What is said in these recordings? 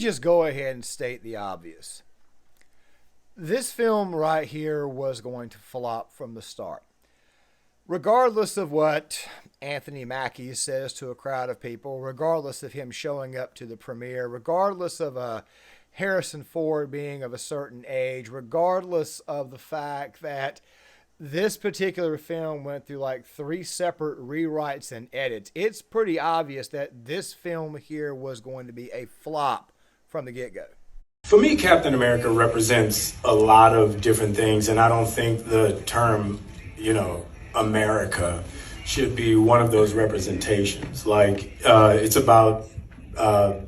just go ahead and state the obvious. This film right here was going to flop from the start. Regardless of what Anthony Mackie says to a crowd of people, regardless of him showing up to the premiere, regardless of Harrison Ford being of a certain age, regardless of the fact that this particular film went through like 3 separate rewrites and edits, it's pretty obvious that this film here was going to be a flop from the get-go. For me, Captain America represents a lot of different things, and I don't think the term, America should be one of those representations. Like, it's about a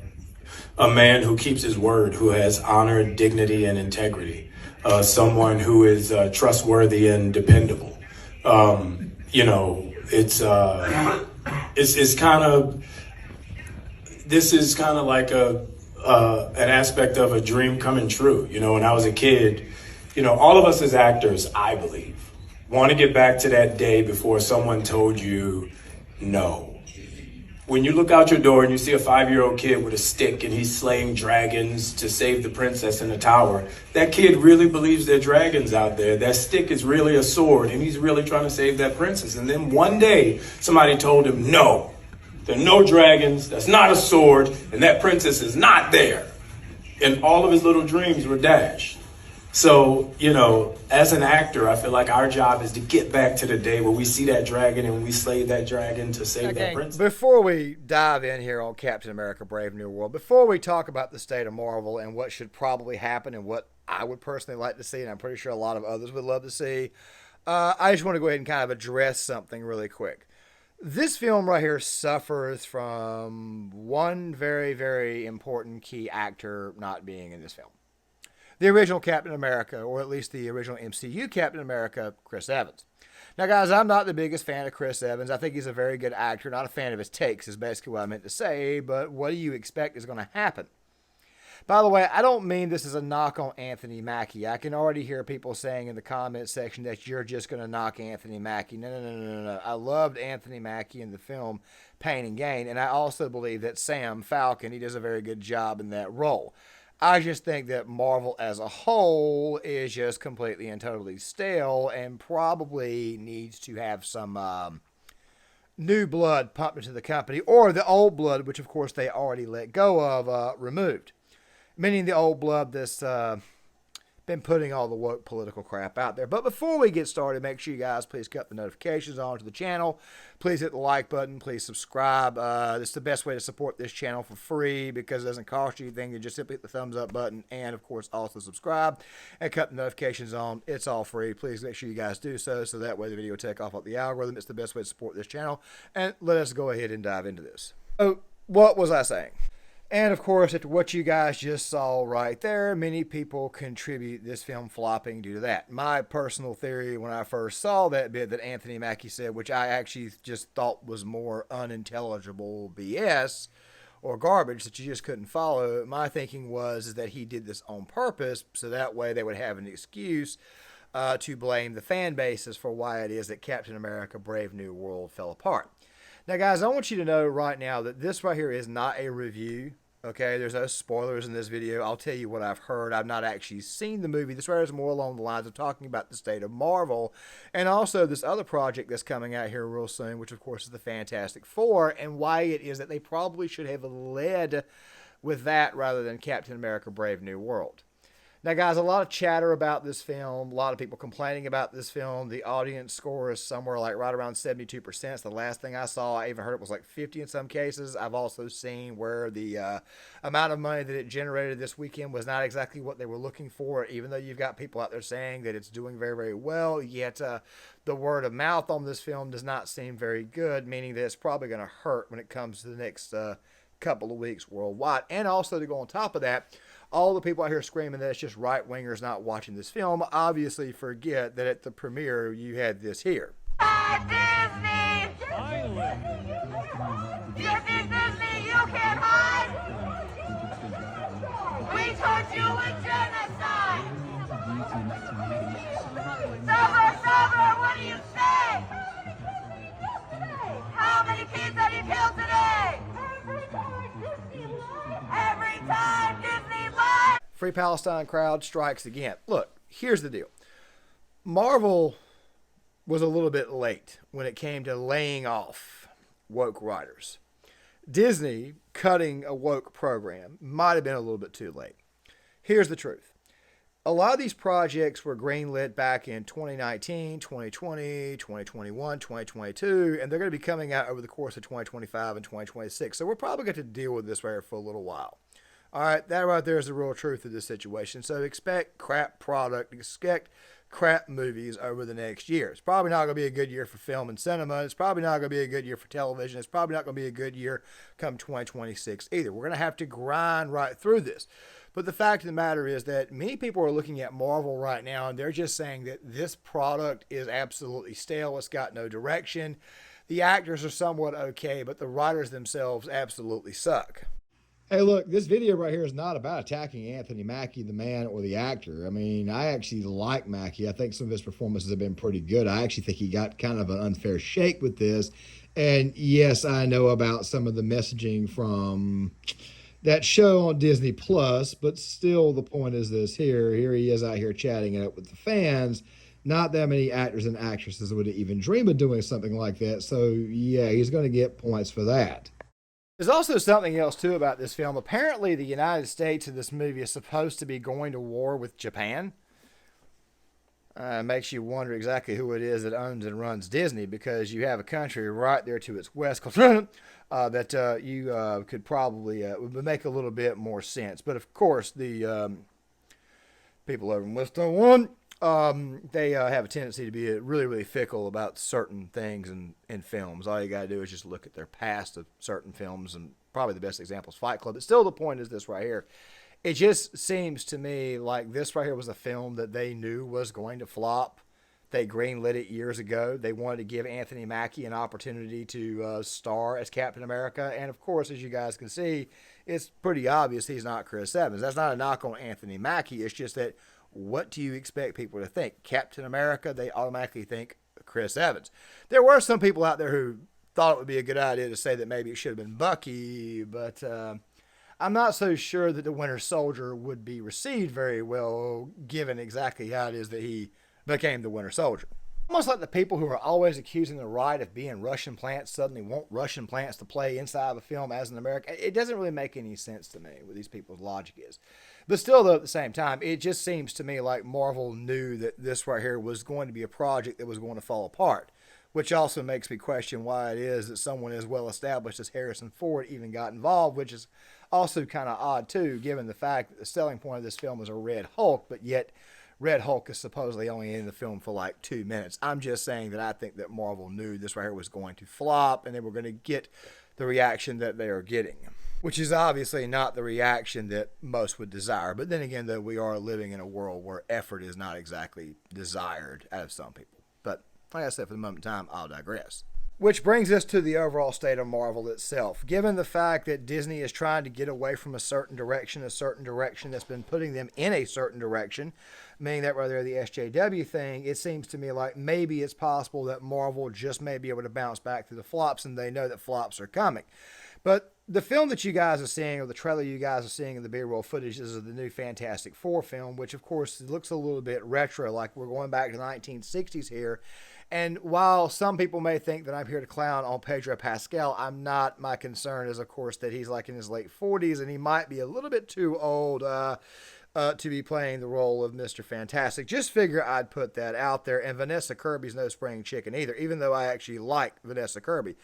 man who keeps his word, who has honor, dignity, and integrity. Someone who is trustworthy and dependable. It's kind of, this is kind of like an aspect of a dream coming true. When I was a kid, all of us as actors, I believe, want to get back to that day before someone told you no. When you look out your door and you see a 5-year-old kid with a stick and he's slaying dragons to save the princess in the tower, that kid really believes there are dragons out there. That stick is really a sword and he's really trying to save that princess. And then one day somebody told him, no, there are no dragons, that's not a sword, and that princess is not there. And all of his little dreams were dashed. So, as an actor, I feel like our job is to get back to the day where we see that dragon and we slay that dragon to save that princess. Before we dive in here on Captain America Brave New World, before we talk about the state of Marvel and what should probably happen and what I would personally like to see, and I'm pretty sure a lot of others would love to see, I just want to go ahead and kind of address something really quick. This film right here suffers from one very, very important key actor not being in this film. The original Captain America, or at least the original MCU Captain America, Chris Evans. Now, guys, I'm not the biggest fan of Chris Evans. I think he's a very good actor. Not a fan of his takes is basically what I meant to say, but what do you expect is going to happen? By the way, I don't mean this as a knock on Anthony Mackie. I can already hear people saying in the comment section that you're just going to knock Anthony Mackie. No. I loved Anthony Mackie in the film Pain and Gain, and I also believe that Sam Falcon, he does a very good job in that role. I just think that Marvel as a whole is just completely and totally stale and probably needs to have some new blood pumped into the company, or the old blood, which of course they already let go of, removed. Meaning the old blood that's been putting all the woke political crap out there. But before we get started, make sure you guys please cut the notifications on to the channel. Please hit the like button. Please subscribe. This is the best way to support this channel for free because it doesn't cost you anything. You just simply hit the thumbs up button and, of course, also subscribe and cut the notifications on. It's all free. Please make sure you guys do so that way the video will take off the algorithm. It's the best way to support this channel. And let us go ahead and dive into this. Oh, what was I saying? And of course, after what you guys just saw right there, many people contribute this film flopping due to that. My personal theory when I first saw that bit that Anthony Mackie said, which I actually just thought was more unintelligible BS or garbage that you just couldn't follow, my thinking was that he did this on purpose so that way they would have an excuse to blame the fan bases for why it is that Captain America Brave New World fell apart. Now, guys, I want you to know right now that this right here is not a review, okay? There's no spoilers in this video. I'll tell you what I've heard. I've not actually seen the movie. This right here is more along the lines of talking about the state of Marvel and also this other project that's coming out here real soon, which, of course, is the Fantastic Four, and why it is that they probably should have led with that rather than Captain America Brave New World. Now, guys, a lot of chatter about this film, a lot of people complaining about this film. The audience score is somewhere like right around 72%. It's the last thing I saw. I even heard it was like 50 in some cases. I've also seen where the amount of money that it generated this weekend was not exactly what they were looking for, even though you've got people out there saying that it's doing very, very well. Yet the word of mouth on this film does not seem very good, meaning that it's probably going to hurt when it comes to the next couple of weeks worldwide. And also to go on top of that, all the people out here screaming that it's just right-wingers not watching this film obviously forget that at the premiere you had this here. Disney! Disney, Disney, you can't hide! We taught you a genocide! Silver, what do you say? How many kids have you killed today? Every time Disney Free Palestine crowd strikes again. Look, here's the deal. Marvel was a little bit late when it came to laying off woke writers. Disney cutting a woke program might have been a little bit too late. Here's the truth. A lot of these projects were greenlit back in 2019, 2020, 2021, 2022, and they're going to be coming out over the course of 2025 and 2026. So we're probably going to deal with this right for a little while. All right, that right there is the real truth of this situation. So expect crap product, expect crap movies over the next year. It's probably not going to be a good year for film and cinema. It's probably not going to be a good year for television. It's probably not going to be a good year come 2026 either. We're going to have to grind right through this. But the fact of the matter is that many people are looking at Marvel right now and they're just saying that this product is absolutely stale. It's got no direction. The actors are somewhat okay, but the writers themselves absolutely suck. Hey, look, this video right here is not about attacking Anthony Mackie, the man or the actor. I mean, I actually like Mackie. I think some of his performances have been pretty good. I actually think he got kind of an unfair shake with this. And yes, I know about some of the messaging from that show on Disney Plus, but still the point is this here. Here he is out here chatting it up with the fans. Not that many actors and actresses would even dream of doing something like that. So yeah, he's going to get points for that. There's also something else too about this film. Apparently the United States in this movie is supposed to be going to war with Japan. Makes you wonder exactly who it is that owns and runs Disney, because you have a country right there to its west that you could probably would make a little bit more sense. But of course, the people over in West One, they have a tendency to be really, really fickle about certain things in films. All you got to do is just look at their past of certain films, and probably the best example is Fight Club. But still, the point is this right here. It just seems to me like this right here was a film that they knew was going to flop. They greenlit it years ago. They wanted to give Anthony Mackie an opportunity to star as Captain America. And, of course, as you guys can see, it's pretty obvious he's not Chris Evans. That's not a knock on Anthony Mackie. It's just that what do you expect people to think? Captain America, they automatically think Chris Evans. There were some people out there who thought it would be a good idea to say that maybe it should have been Bucky, but I'm not so sure that the Winter Soldier would be received very well, given exactly how it is that he became the Winter Soldier. Almost like the people who are always accusing the right of being Russian plants suddenly want Russian plants to play inside of a film as in America. It doesn't really make any sense to me what these people's logic is. But still, though, at the same time, it just seems to me like Marvel knew that this right here was going to be a project that was going to fall apart, which also makes me question why it is that someone as well established as Harrison Ford even got involved, which is also kind of odd, too, given the fact that the selling point of this film is a Red Hulk, but yet Red Hulk is supposedly only in the film for like 2 minutes. I'm just saying that I think that Marvel knew this right here was going to flop and they were going to get the reaction that they are getting, which is obviously not the reaction that most would desire. But then again, though, we are living in a world where effort is not exactly desired out of some people. But like I said, for the moment in time, I'll digress. Which brings us to the overall state of Marvel itself. Given the fact that Disney is trying to get away from a certain direction that's been putting them in a certain direction, meaning that rather the SJW thing, it seems to me like maybe it's possible that Marvel just may be able to bounce back through the flops, and they know that flops are coming. But the film that you guys are seeing, or the trailer you guys are seeing in the B-roll footage, is of the new Fantastic Four film, which of course looks a little bit retro, like we're going back to the 1960s here. And while some people may think that I'm here to clown on Pedro Pascal, I'm not. My concern is, of course, that he's like in his late 40s and he might be a little bit too old to be playing the role of Mr. Fantastic. Just figure I'd put that out there. And Vanessa Kirby's no spring chicken either, even though I actually like Vanessa Kirby.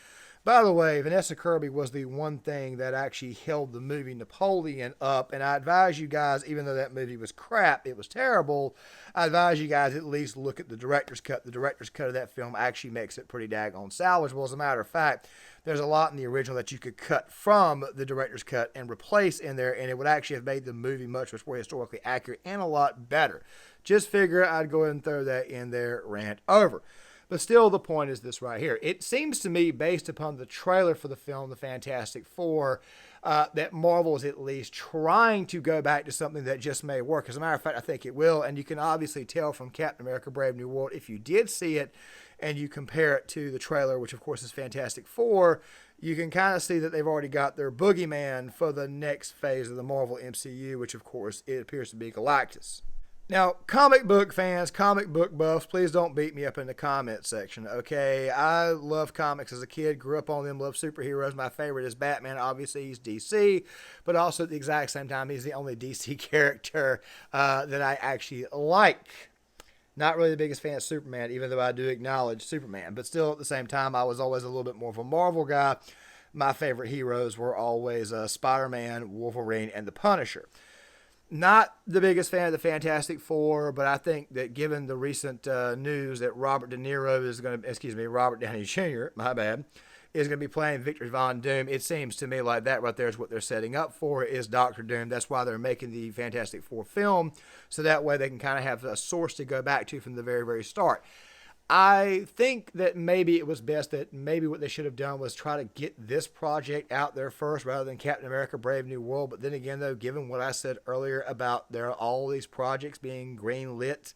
By the way, Vanessa Kirby was the one thing that actually held the movie Napoleon up, and I advise you guys, even though that movie was crap, it was terrible, I advise you guys at least look at the director's cut. The director's cut of that film actually makes it pretty daggone salvageable. As a matter of fact, there's a lot in the original that you could cut from the director's cut and replace in there, and it would actually have made the movie much more historically accurate and a lot better. Just figure I'd go ahead and throw that in there, rant over. But still, the point is this right here. It seems to me, based upon the trailer for the film, The Fantastic Four, that Marvel is at least trying to go back to something that just may work. As a matter of fact, I think it will. And you can obviously tell from Captain America Brave New World, if you did see it, and you compare it to the trailer, which of course is Fantastic Four, you can kind of see that they've already got their boogeyman for the next phase of the Marvel MCU, which of course it appears to be Galactus. Now, comic book fans, comic book buffs, please don't beat me up in the comment section, okay? I love comics as a kid, grew up on them, love superheroes. My favorite is Batman. Obviously, he's DC, but also at the exact same time, he's the only DC character that I actually like. Not really the biggest fan of Superman, even though I do acknowledge Superman. But still, at the same time, I was always a little bit more of a Marvel guy. My favorite heroes were always Spider-Man, Wolverine, and the Punisher. Not the biggest fan of the Fantastic Four, but I think that given the recent news that Robert Downey Jr., my bad, is going to be playing Victor Von Doom, it seems to me like that right there is what they're setting up for, is Doctor Doom. That's why they're making the Fantastic Four film, so that way they can kind of have a source to go back to from the very, very start. I think that maybe it was best that maybe what they should have done was try to get this project out there first rather than Captain America Brave New World. But then again, though, given what I said earlier about all these projects being green lit,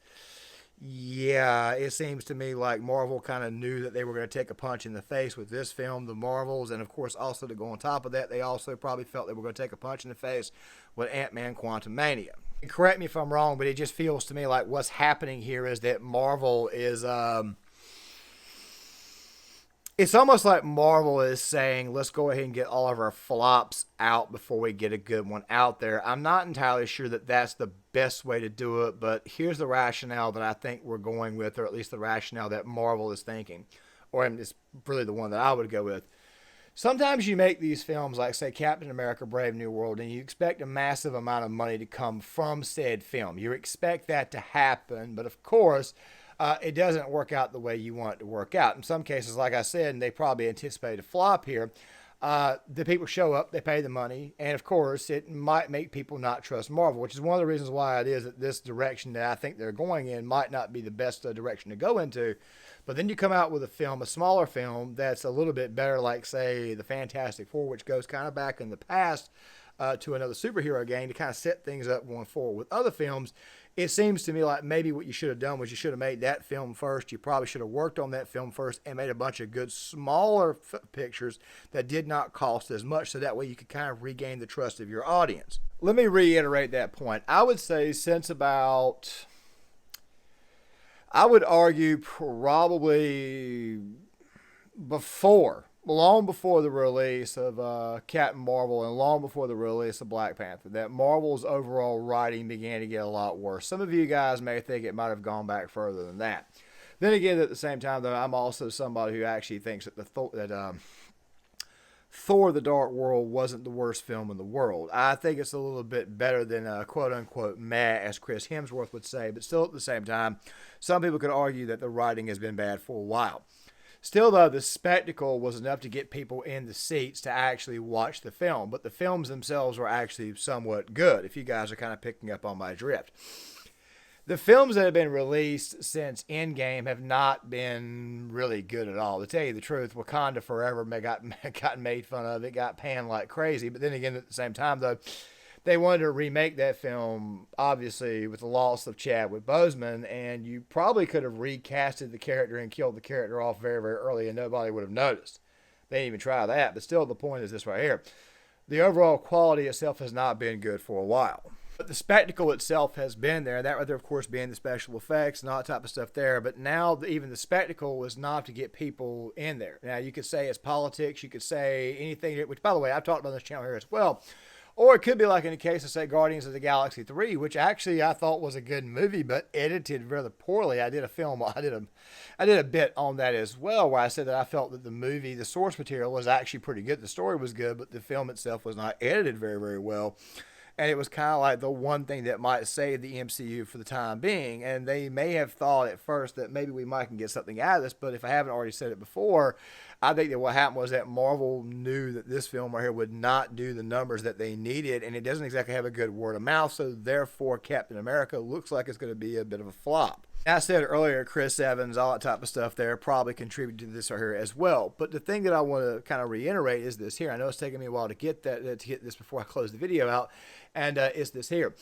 yeah, it seems to me like Marvel kind of knew that they were going to take a punch in the face with this film, the Marvels, and of course also to go on top of that, they also probably felt they were going to take a punch in the face with Ant-Man Quantumania. Correct me if I'm wrong, but it just feels to me like what's happening here is that Marvel is, it's almost like Marvel is saying, let's go ahead and get all of our flops out before we get a good one out there. I'm not entirely sure that that's the best way to do it, but here's the rationale that I think we're going with, or at least the rationale that Marvel is thinking, or it's really the one that I would go with. Sometimes you make these films like, say, Captain America Brave New World, and you expect a massive amount of money to come from said film. You expect that to happen, but of course, it doesn't work out the way you want it to work out. In some cases, like I said, and they probably anticipate a flop here, the people show up, they pay the money, and of course, it might make people not trust Marvel, which is one of the reasons why it is that this direction that I think they're going in might not be the best direction to go into. But then you come out with a film, a smaller film, that's a little bit better, like, say, the Fantastic Four, which goes kind of back in the past to another superhero game to kind of set things up going forward with other films. It seems to me like maybe what you should have done was you should have made that film first. You probably should have worked on that film first and made a bunch of good smaller pictures that did not cost as much, so that way you could kind of regain the trust of your audience. Let me reiterate that point. I would say since about... I would argue probably long before the release of Captain Marvel and long before the release of Black Panther, that Marvel's overall writing began to get a lot worse. Some of you guys may think it might have gone back further than that. Then again, at the same time, though, I'm also somebody who actually thinks that Thor: The Dark World wasn't the worst film in the world. I think it's a little bit better than quote-unquote meh, as Chris Hemsworth would say, but still at the same time, some people could argue that the writing has been bad for a while. Still, though, the spectacle was enough to get people in the seats to actually watch the film, but the films themselves were actually somewhat good, if you guys are kind of picking up on my drift. The films that have been released since Endgame have not been really good at all. To tell you the truth, Wakanda Forever got made fun of. It got panned like crazy. But then again, at the same time, though, they wanted to remake that film, obviously, with the loss of Chadwick Boseman, and you probably could have recasted the character and killed the character off very, very early, and nobody would have noticed. They didn't even try that. But still, the point is this right here. The overall quality itself has not been good for a while. But the spectacle itself has been there. That right there, of course, being the special effects and all that type of stuff there. But now even the spectacle was not to get people in there. Now, you could say it's politics. You could say anything, which, by the way, I've talked about on this channel here as well. Or it could be like in the case of, say, Guardians of the Galaxy 3, which actually I thought was a good movie, but edited rather poorly. I did a bit on that as well, where I said that I felt that the movie, the source material, was actually pretty good. The story was good, but the film itself was not edited very, very well. And it was kind of like the one thing that might save the MCU for the time being. And they may have thought at first that maybe we might can get something out of this. But if I haven't already said it before, I think that what happened was that Marvel knew that this film right here would not do the numbers that they needed. And it doesn't exactly have a good word of mouth. So therefore, Captain America looks like it's going to be a bit of a flop. I said earlier, Chris Evans, all that type of stuff there probably contributed to this right here as well. But the thing that I want to kind of reiterate is this here. I know it's taking me a while to get this before I close the video out, and it's this here.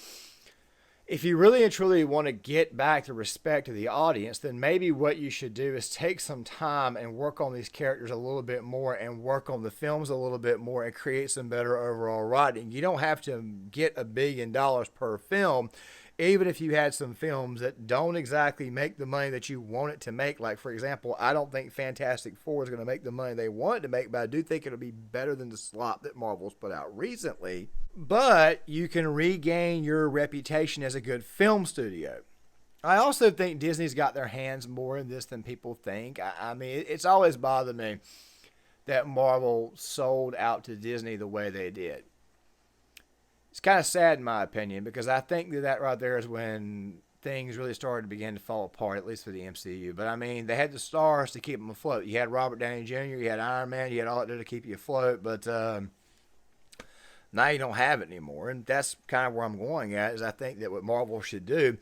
If you really and truly want to get back the respect of the audience, then maybe what you should do is take some time and work on these characters a little bit more and work on the films a little bit more and create some better overall writing. You don't have to get $1 billion per film, even if you had some films that don't exactly make the money that you want it to make. Like, for example, I don't think Fantastic Four is going to make the money they want it to make, but I do think it'll be better than the slop that Marvel's put out recently. But you can regain your reputation as a good film studio. I also think Disney's got their hands more in this than people think. I mean, it's always bothered me that Marvel sold out to Disney the way they did. It's kind of sad in my opinion, because I think that right there is when things really started to begin to fall apart, at least for the MCU. But I mean, they had the stars to keep them afloat. You had Robert Downey Jr., you had Iron Man, you had all that there to keep you afloat. But now you don't have it anymore, and that's kind of where I'm going at. Is I think that what Marvel should do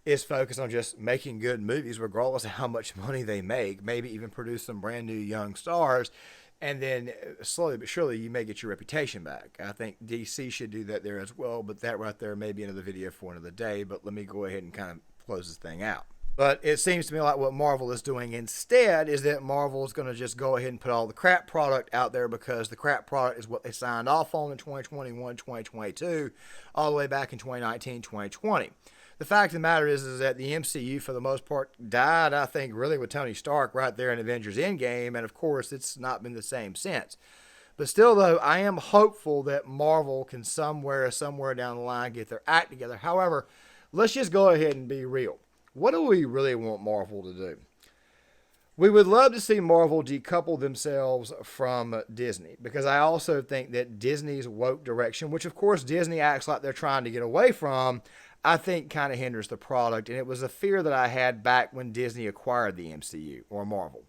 is focus on just making good movies, regardless of how much money they make. Maybe even produce some brand new young stars, and then slowly but surely you may get your reputation back. I think DC should do that there as well, but that right there may be another video for another day. But let me go ahead and kind of close this thing out. But it seems to me like what Marvel is doing instead is that Marvel is going to just go ahead and put all the crap product out there, because the crap product is what they signed off on in 2021, 2022, all the way back in 2019, 2020. The fact of the matter is that the MCU, for the most part, died, I think, really with Tony Stark right there in Avengers Endgame, and of course, it's not been the same since. But still, though, I am hopeful that Marvel can somewhere down the line get their act together. However, let's just go ahead and be real. What do we really want Marvel to do? We would love to see Marvel decouple themselves from Disney, because I also think that Disney's woke direction, which of course Disney acts like they're trying to get away from, I think kind of hinders the product. And it was a fear that I had back when Disney acquired the MCU or Marvel.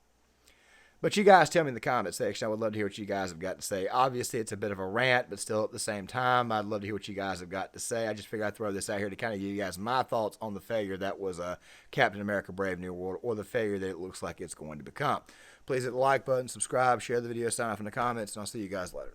But you guys tell me in the comment section. I would love to hear what you guys have got to say. Obviously, it's a bit of a rant, but still at the same time, I'd love to hear what you guys have got to say. I just figured I'd throw this out here to kind of give you guys my thoughts on the failure that was Captain America Brave New World, or the failure that it looks like it's going to become. Please hit the like button, subscribe, share the video, sign off in the comments, and I'll see you guys later.